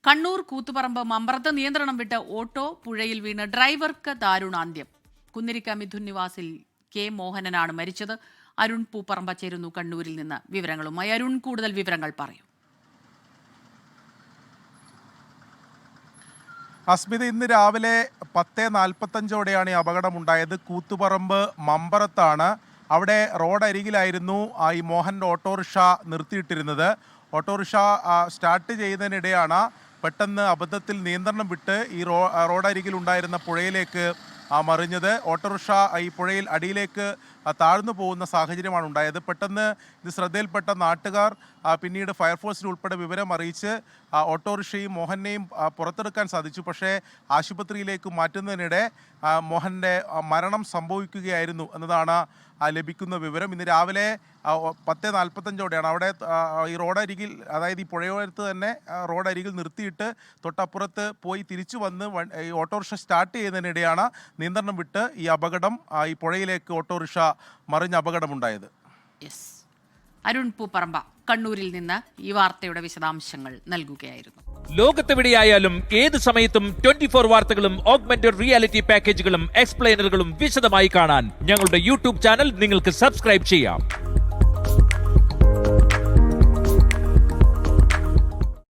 കണ്ണൂർ കൂത്തുപറമ്പ് മമ്പറത്ത് നിയന്ത്രണം വിട്ട് ഓട്ടോ പുഴയിൽ വീണ് ഡ്രൈവർക്ക് ദാരുണാന്ത്യം. കുന്നിരിക്ക മിഥുൻ നിവാസിൽ കെ മോഹനനാണ് മരിച്ചത്. അരുൺ പൂപ്പറമ്പ ചേരുന്നു കണ്ണൂരിൽ നിന്ന് വിവരങ്ങളുമായി. അരുൺ, കൂടുതൽ വിവരങ്ങൾ പറയൂ. അസ്മിത, ഇന്ന് രാവിലെ 10:45ഓടെയാണ് ഈ അപകടമുണ്ടായത്. കൂത്തുപറമ്പ് മമ്പറത്താണ്. അവിടെ റോഡരികിലായിരുന്നു ഈ മോഹൻ്റെ ഓട്ടോറിക്ഷ നിർത്തിയിട്ടിരുന്നത്. ഓട്ടോറിക്ഷ സ്റ്റാർട്ട് ചെയ്യുന്നതിനിടെയാണ് പെട്ടെന്ന് അബദ്ധത്തിൽ നിയന്ത്രണം വിട്ട് ഈ റോഡരികിൽ ഉണ്ടായിരുന്ന പുഴയിലേക്ക് മറിഞ്ഞത്. ഓട്ടോറിക്ഷ ഈ പുഴയിൽ അടിയിലേക്ക് താഴ്ന്നു പോകുന്ന സാഹചര്യമാണ് ഉണ്ടായത്. പെട്ടെന്ന് ഇത് ശ്രദ്ധയിൽപ്പെട്ട നാട്ടുകാർ പിന്നീട് ഫയർഫോഴ്സിന് ഉൾപ്പെടെ വിവരം അറിയിച്ച് ഓട്ടോറിക്ഷയും മോഹനെയും പുറത്തെടുക്കാൻ സാധിച്ചു. പക്ഷേ ആശുപത്രിയിലേക്ക് മാറ്റുന്നതിനിടെ മോഹൻ്റെ മരണം സംഭവിക്കുകയായിരുന്നു എന്നതാണ് ലഭിക്കുന്ന വിവരം. ഇന്ന് രാവിലെ 10:45ഓടെയാണ് അവിടെ ഈ റോഡരികിൽ, അതായത് ഈ പുഴയോരത്ത് തന്നെ റോഡരികിൽ നിർത്തിയിട്ട് തൊട്ടപ്പുറത്ത് പോയി തിരിച്ചു വന്ന് ഈ ഓട്ടോറിക്ഷ സ്റ്റാർട്ട് ചെയ്യുന്നതിനിടെയാണ് നിയന്ത്രണം വിട്ട് ഈ അപകടം, ഈ പുഴയിലേക്ക് ഓട്ടോറിക്ഷ മറിഞ്ഞ അപകടമുണ്ടായത്. അരുൺ പൂപ്പറമ്പ കണ്ണൂരിൽ നിന്ന് ഈ വാർത്തയുടെ വിശദാംശങ്ങൾ നൽകുകയായിരുന്നു. ലോകത്തെവിടെയായാലും ഏത് സമയത്തും 24 വാർത്തകളും ഓഗ്മെന്റഡ് റിയാലിറ്റി പാക്കേജുകളും എക്സ്പ്ലെയിനറുകളും വിശദമായി കാണാൻ ഞങ്ങളുടെ യൂട്യൂബ് ചാനൽ നിങ്ങൾക്ക് സബ്സ്ക്രൈബ് ചെയ്യാം.